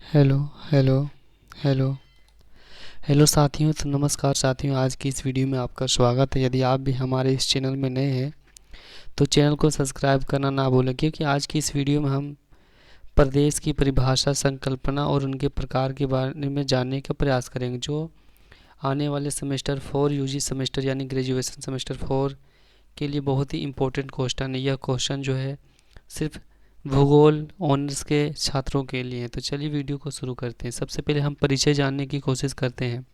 Hello hello hello hello साथियों। तो नमस्कार साथियों, आज की इस वीडियो में आपका स्वागत है। यदि आप भी हमारे इस चैनल में नए हैं तो चैनल को सब्सक्राइब करना ना भूलें, क्योंकि आज की इस वीडियो में हम प्रदेश की परिभाषा, संकल्पना और उनके प्रकार के बारे में जानने का प्रयास करेंगे, जो आने वाले सेमेस्टर 4 यूजी सेमेस्टर यानी ग्रेजुएशन सेमेस्टर 4 के लिए बहुत ही इम्पोर्टेंट क्वेश्चन है। यह क्वेश्चन जो है सिर्फ भूगोल ऑनर्स के छात्रों के लिए है। तो चलिए वीडियो को शुरू करते हैं। सबसे पहले हम परिचय जानने की कोशिश करते हैं।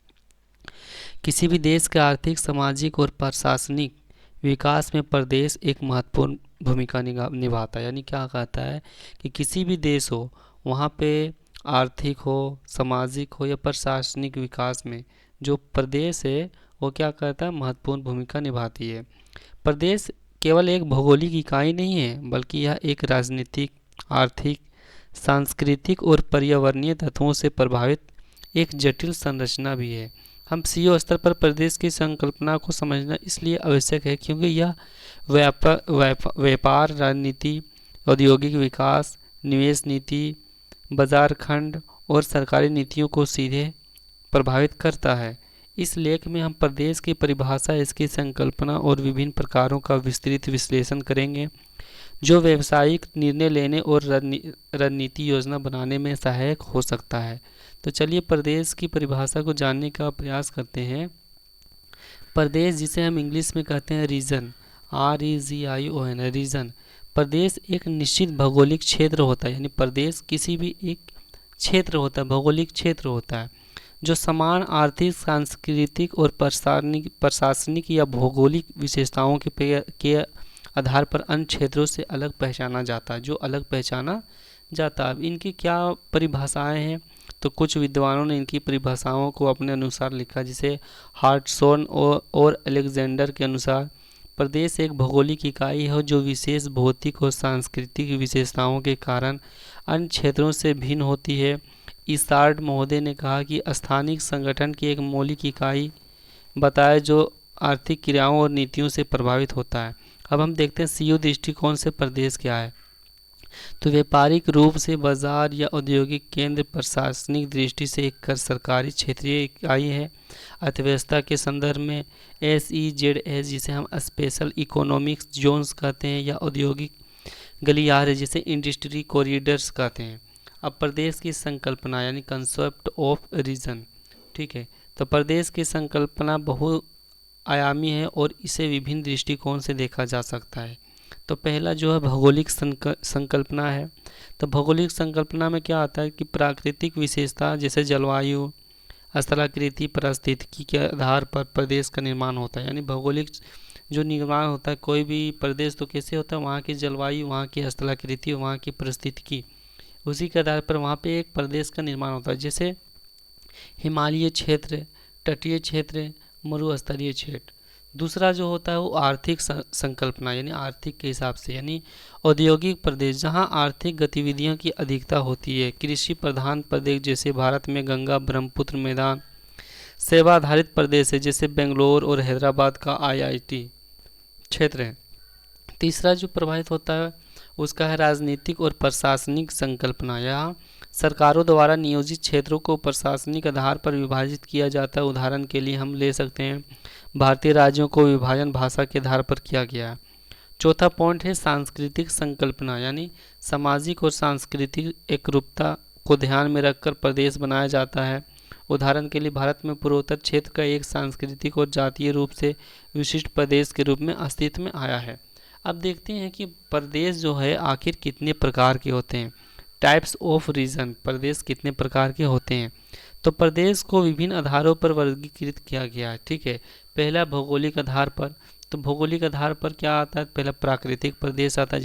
किसी भी देश के आर्थिक, सामाजिक और प्रशासनिक विकास में प्रदेश एक महत्वपूर्ण भूमिका निभाता है। यानी क्या कहता है कि किसी भी देश हो, वहाँ पे आर्थिक हो, सामाजिक हो या प्रशासनिक विकास में जो प्रदेश है वो क्या करता है, महत्वपूर्ण भूमिका निभाती है। प्रदेश केवल एक भौगोलिक इकाई नहीं है, बल्कि यह एक राजनीतिक, आर्थिक, सांस्कृतिक और पर्यावरणीय तत्वों से प्रभावित एक जटिल संरचना भी है। हम सीओ स्तर पर प्रदेश की संकल्पना को समझना इसलिए आवश्यक है क्योंकि यह व्यापार, राजनीति, औद्योगिक विकास, निवेश नीति, बाजार खंड और सरकारी नीतियों को सीधे प्रभावित करता है। इस लेख में हम प्रदेश की परिभाषा, इसकी संकल्पना और विभिन्न प्रकारों का विस्तृत विश्लेषण करेंगे, जो व्यावसायिक निर्णय लेने और रणनीति योजना बनाने में सहायक हो सकता है। तो चलिए प्रदेश की परिभाषा को जानने का प्रयास करते हैं। प्रदेश, जिसे हम इंग्लिश में कहते हैं रीजन, REGION, रीजन, प्रदेश एक निश्चित भौगोलिक क्षेत्र होता है। यानी प्रदेश किसी भी एक क्षेत्र होता है, भौगोलिक क्षेत्र होता है, जो समान आर्थिक, सांस्कृतिक और प्रशासनिक या भौगोलिक विशेषताओं के आधार पर अन्य क्षेत्रों से अलग पहचाना जाता है, जो अलग पहचाना जाता है। अब इनकी क्या परिभाषाएं हैं, तो कुछ विद्वानों ने इनकी परिभाषाओं को अपने अनुसार लिखा, जिसे हार्टसोन और अलेक्जेंडर के अनुसार प्रदेश एक भौगोलिक इकाई है जो विशेष भौतिक और सांस्कृतिक विशेषताओं के कारण अन्य क्षेत्रों से भिन्न होती है। इसार्ड महोदय ने कहा कि स्थानिक संगठन की एक मौलिक इकाई बताए जो आर्थिक क्रियाओं और नीतियों से प्रभावित होता है। अब हम देखते हैं सीओ दृष्टिकोण से प्रदेश क्या है। तो व्यापारिक रूप से बाजार या औद्योगिक केंद्र, प्रशासनिक दृष्टि से एक कर सरकारी क्षेत्रीय इकाई है। अर्थव्यवस्था के संदर्भ में SEZS, जिसे हम स्पेशल इकोनॉमिक जोन्स कहते हैं, या औद्योगिक गलियारे जिसे इंडस्ट्री कॉरिडोर्स कहते हैं। अब प्रदेश की संकल्पना यानी कंसेप्ट ऑफ रीजन, ठीक है। तो प्रदेश की संकल्पना बहुआयामी है और इसे विभिन्न दृष्टिकोण से देखा जा सकता है। तो पहला जो है भौगोलिक संकल्पना है। तो भौगोलिक संकल्पना में क्या आता है कि प्राकृतिक विशेषता जैसे जलवायु, स्थलाकृति, परिस्थितिकी के आधार पर प्रदेश का निर्माण होता है। यानी भौगोलिक जो निर्माण होता है कोई भी प्रदेश, तो कैसे होता है, वहाँ की जलवायु, वहाँ की स्थलाकृति, वहाँ की परिस्थितिकी, उसी के आधार पर वहाँ पे एक प्रदेश का निर्माण होता है। जैसे हिमालयी क्षेत्र, तटीय क्षेत्र, मरुस्थलीय क्षेत्र। दूसरा जो होता है वो आर्थिक संकल्पना, यानी आर्थिक के हिसाब से, यानी औद्योगिक प्रदेश, जहाँ आर्थिक गतिविधियों की अधिकता होती है। कृषि प्रधान प्रदेश, जैसे भारत में गंगा ब्रह्मपुत्र मैदान। सेवा आधारित प्रदेश है, जैसे बेंगलोर और हैदराबाद का IIT क्षेत्र है। तीसरा जो प्रभावित होता है उसका है राजनीतिक और प्रशासनिक संकल्पना। यहाँ सरकारों द्वारा नियोजित क्षेत्रों को प्रशासनिक आधार पर विभाजित किया जाता है। उदाहरण के लिए हम ले सकते हैं भारतीय राज्यों को विभाजन भाषा के आधार पर किया गया है। चौथा पॉइंट है सांस्कृतिक संकल्पना, यानी सामाजिक और सांस्कृतिक एकरूपता को ध्यान में रखकर प्रदेश बनाया जाता है। उदाहरण के लिए भारत में पूर्वोत्तर क्षेत्र का एक सांस्कृतिक और जातीय रूप से विशिष्ट प्रदेश के रूप में अस्तित्व में आया है। अब देखते हैं कि प्रदेश जो है आखिर कितने प्रकार के होते हैं। टाइप्स ऑफ रीजन, प्रदेश कितने प्रकार के होते हैं। तो प्रदेश को विभिन्न आधारों पर वर्गीकृत किया गया है, ठीक है। पहला भौगोलिक आधार पर, तो भौगोलिक आधार पर क्या आता है, पहला प्राकृतिक प्रदेश आता है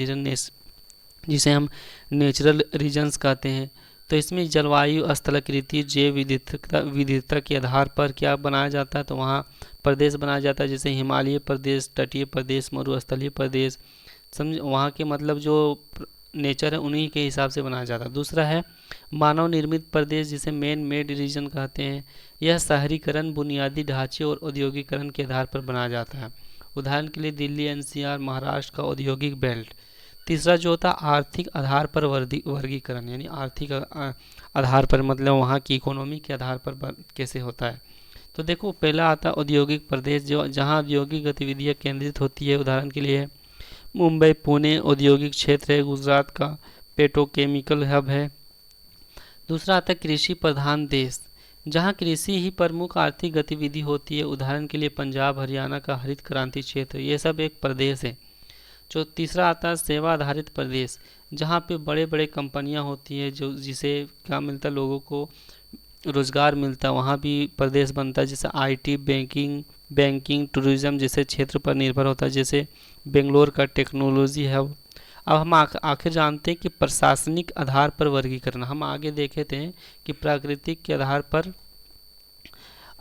जिसे हम नेचुरल रीजन्स कहते हैं। तो इसमें जलवायु, स्थलाकृति, जैव विविधता के आधार पर क्या बनाया जाता है, तो वहाँ प्रदेश बनाया जाता है। जैसे हिमालय प्रदेश, तटीय प्रदेश, मरुस्थलीय प्रदेश, समझ, वहाँ के मतलब जो नेचर है उन्हीं के हिसाब से बनाया जाता है। दूसरा है मानव निर्मित प्रदेश, जिसे मैन मेड रीजन कहते हैं। यह शहरीकरण, बुनियादी ढांचे और औद्योगिकरण के आधार पर बनाया जाता है। उदाहरण के लिए दिल्ली NCR महाराष्ट्र का औद्योगिक बेल्ट। तीसरा जो होता है आर्थिक आधार पर वर्गीकरण, यानी आर्थिक आधार पर मतलब वहाँ की इकोनॉमी के आधार पर कैसे होता है। तो देखो पहला आता है औद्योगिक प्रदेश, जो जहाँ औद्योगिक गतिविधियाँ केंद्रित होती है। उदाहरण के लिए मुंबई पुणे औद्योगिक क्षेत्र है, गुजरात का पेट्रोकेमिकल हब है। दूसरा आता है कृषि प्रधान देश, जहाँ कृषि ही प्रमुख आर्थिक गतिविधि होती है। उदाहरण के लिए पंजाब हरियाणा का हरित क्रांति क्षेत्र, ये सब एक प्रदेश है। जो तीसरा आता है सेवा आधारित प्रदेश, जहाँ पे बड़े बड़े कंपनियाँ होती है, जो जिसे क्या मिलता है, लोगों को रोजगार मिलता है, वहाँ भी प्रदेश बनता है। जैसे आईटी बैंकिंग टूरिज्म जैसे क्षेत्र पर निर्भर होता है, जैसे बेंगलोर का टेक्नोलॉजी हब। अब हम आखिर जानते हैं कि प्रशासनिक आधार पर वर्गीकरण, हम आगे देखे थे कि प्राकृतिक के आधार पर,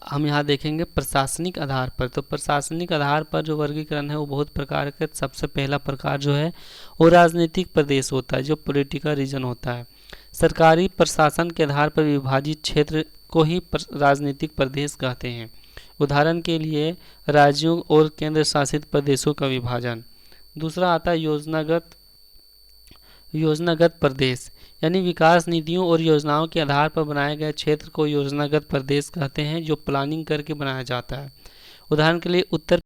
हम यहाँ देखेंगे प्रशासनिक आधार पर। तो प्रशासनिक आधार पर जो वर्गीकरण है वो बहुत प्रकार के, सबसे पहला प्रकार जो है वो राजनीतिक प्रदेश होता है, जो पॉलिटिकल रीजन होता है। सरकारी प्रशासन के आधार पर विभाजित क्षेत्र को ही राजनीतिक प्रदेश कहते हैं। उदाहरण के लिए राज्यों और केंद्र शासित प्रदेशों का विभाजन। दूसरा आता है योजनागत प्रदेश, यानी विकास नीतियों और योजनाओं के आधार पर बनाए गए क्षेत्र को योजनागत प्रदेश कहते हैं, जो प्लानिंग करके बनाया जाता है। उदाहरण के लिए उत्तर